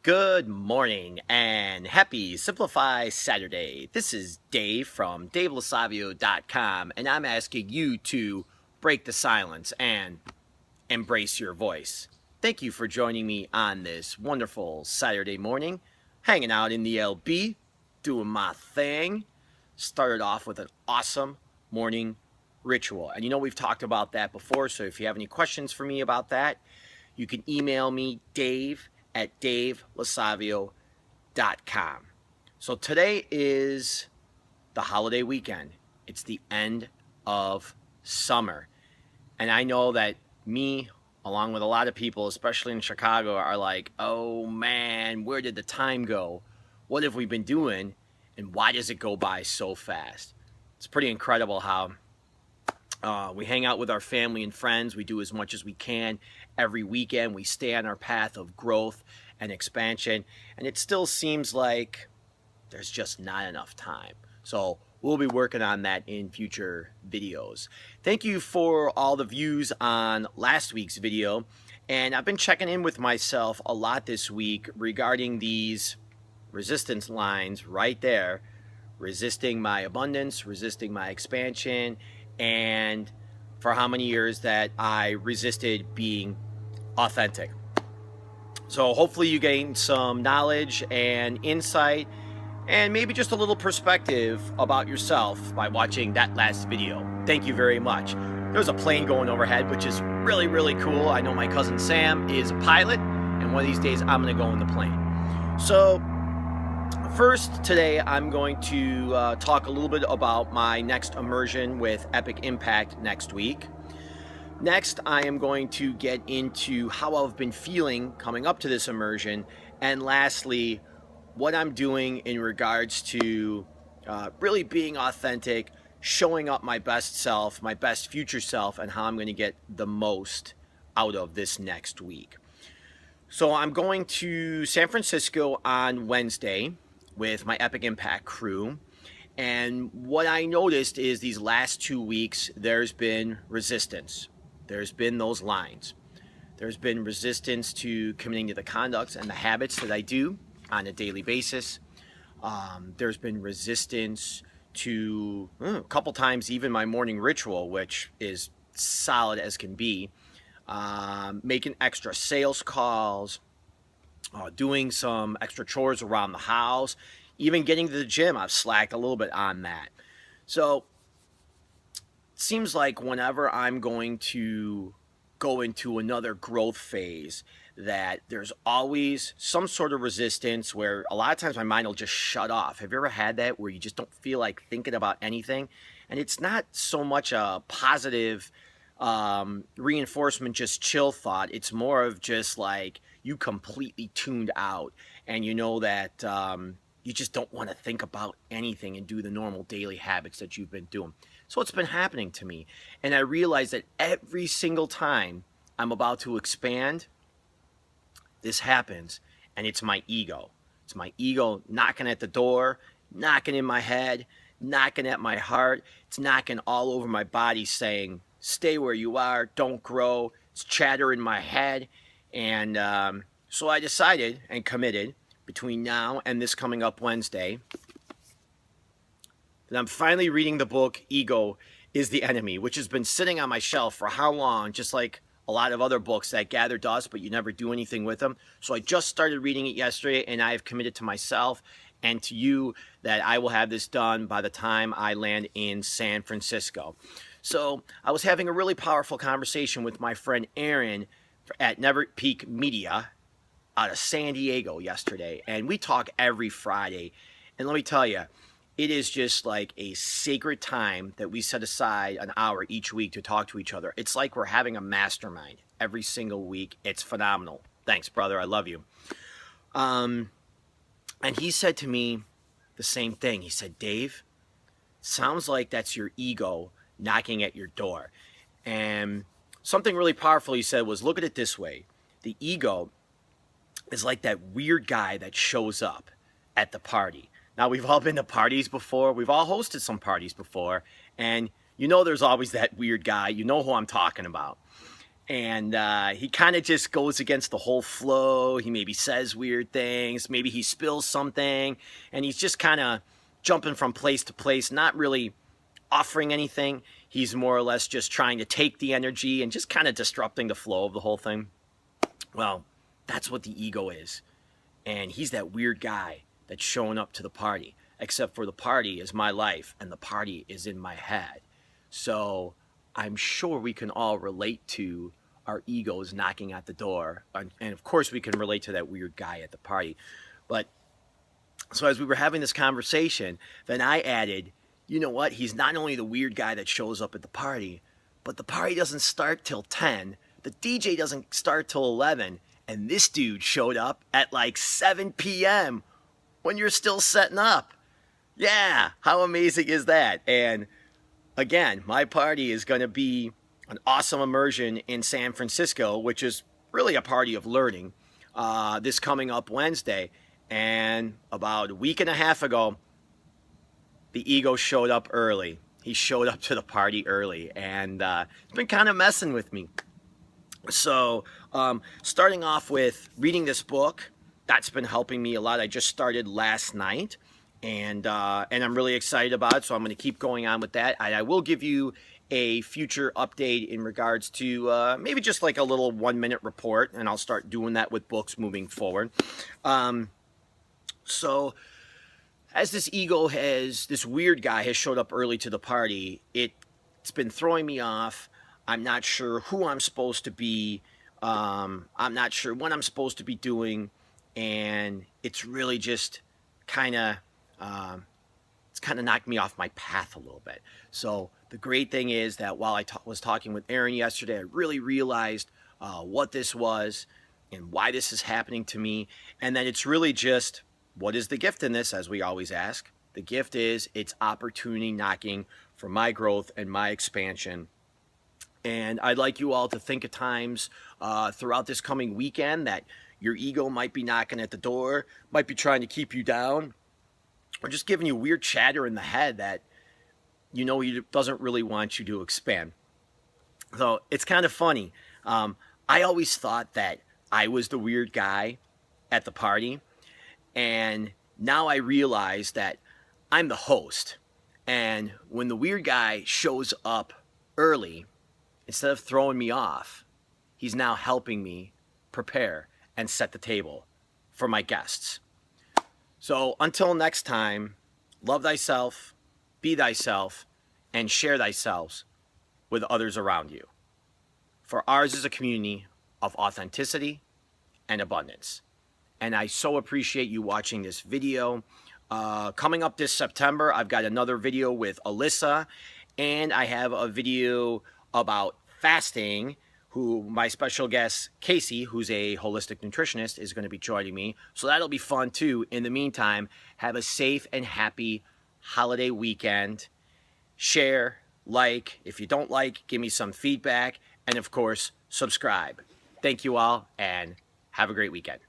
Good morning and happy Simplify Saturday. This is Dave from LoSavio.com, and I'm asking you to break the silence and embrace your voice. Thank you for joining me on this wonderful Saturday morning, hanging out in the LB, doing my thing. Started off with an awesome morning ritual. And we've talked about that before, so if you have any questions for me about that, you can email me, dave@davelosavio.com. So today is the holiday weekend. It's the end of summer. And I know that me, along with a lot of people, especially in Chicago, are like, oh man, where did the time go? What have we been doing? And why does it go by so fast? It's pretty incredible how we hang out with our family and friends. We do as much as we can every weekend. We stay on our path of growth and expansion. And it still seems like there's just not enough time. So we'll be working on that in future videos. Thank you for all the views on last week's video. And I've been checking in with myself a lot this week regarding these resistance lines right there. Resisting my abundance, resisting my expansion, and for how many years that I resisted being authentic. So hopefully you gain some knowledge and insight and maybe just a little perspective about yourself by watching that last video. Thank you very much. There's a plane going overhead, which is really, really cool. I know my cousin Sam is a pilot, and one of these days I'm going to go in the plane. So first, today I'm going to talk a little bit about my next immersion with Epic Impact next week. Next, I am going to get into how I've been feeling coming up to this immersion. And lastly, what I'm doing in regards to really being authentic, showing up my best self, my best future self, and how I'm going to get the most out of this next week. So I'm going to San Francisco on Wednesday with my Epic Impact crew. And what I noticed is these last 2 weeks, there's been resistance. There's been those lines. There's been resistance to committing to the conducts and the habits that I do on a daily basis. There's been resistance to a couple times even my morning ritual, which is solid as can be. Making extra sales calls, doing some extra chores around the house, even getting to the gym. I've slacked a little bit on that. So it seems like whenever I'm going to go into another growth phase, that there's always some sort of resistance where a lot of times my mind will just shut off. Have you ever had that where you just don't feel like thinking about anything? And it's not so much a positive reinforcement, just chill thought. It's more of just like you completely tuned out, and you know that you just don't want to think about anything and do the normal daily habits that you've been doing. So it's been happening to me, and I realize that every single time I'm about to expand, this happens, and it's my ego. It's my ego knocking at the door, knocking in my head, knocking at my heart. It's knocking all over my body saying, stay where you are, don't grow. It's chatter in my head. And so I decided and committed between now and this coming up Wednesday that I'm finally reading the book Ego is the Enemy, which has been sitting on my shelf for how long, just like a lot of other books that gather dust, but you never do anything with them. So I just started reading it yesterday, and I have committed to myself and to you that I will have this done by the time I land in San Francisco. So I was having a really powerful conversation with my friend Aaron at Never Peak Media out of San Diego yesterday, and we talk every Friday. And let me tell you, it is just like a sacred time that we set aside an hour each week to talk to each other. It's like we're having a mastermind every single week. It's phenomenal. Thanks, brother. I love you. And he said to me the same thing. He said, Dave, sounds like that's your ego knocking at your door. And something really powerful he said was, look at it this way. The ego is like that weird guy that shows up at the party. Now, we've all been to parties before. We've all hosted some parties before. And you know there's always that weird guy. You know who I'm talking about. And he kind of just goes against the whole flow. He maybe says weird things. Maybe he spills something. And he's just kind of jumping from place to place, not really offering anything. He's more or less just trying to take the energy and just kind of disrupting the flow of the whole thing. Well, that's what the ego is. And he's that weird guy that's showing up to the party. Except for the party is my life and the party is in my head. So I'm sure we can all relate to our egos knocking at the door. And of course, we can relate to that weird guy at the party. But so as we were having this conversation, then I added, you know what? He's not only the weird guy that shows up at the party, but the party doesn't start till 10. The DJ doesn't start till 11. And this dude showed up at like 7 p.m. when you're still setting up. Yeah, how amazing is that? And again, my party is going to be an awesome immersion in San Francisco, which is really a party of learning, this coming up Wednesday. And about a week and a half ago, the ego showed up early. He showed up to the party early, and it's been kind of messing with me. So starting off with reading this book, that's been helping me a lot. I just started last night, and I'm really excited about it, so I'm going to keep going on with that. I will give you a future update in regards to maybe just like a little 1-minute report, and I'll start doing that with books moving forward. So as this weird guy has showed up early to the party, it's been throwing me off. I'm not sure who I'm supposed to be. I'm not sure what I'm supposed to be doing, and it's really just kind of knocked me off my path a little bit. So the great thing is that while I was talking with Aaron yesterday, I really realized what this was and why this is happening to me, and that it's really just, what is the gift in this, as we always ask? The gift is it's opportunity knocking for my growth and my expansion. And I'd like you all to think of times throughout this coming weekend that your ego might be knocking at the door, might be trying to keep you down, or just giving you weird chatter in the head that he doesn't really want you to expand. So it's kind of funny. I always thought that I was the weird guy at the party, and now I realize that I'm the host. And when the weird guy shows up early, instead of throwing me off, he's now helping me prepare and set the table for my guests. So until next time, love thyself, be thyself, and share thyself with others around you. For ours is a community of authenticity and abundance. And I so appreciate you watching this video. Coming up this September, I've got another video with Alyssa, and I have a video about fasting, who my special guest, Casey, who's a holistic nutritionist, is going to be joining me. So that'll be fun too. In the meantime, have a safe and happy holiday weekend. Share, like. If you don't like, give me some feedback. And of course, subscribe. Thank you all, and have a great weekend.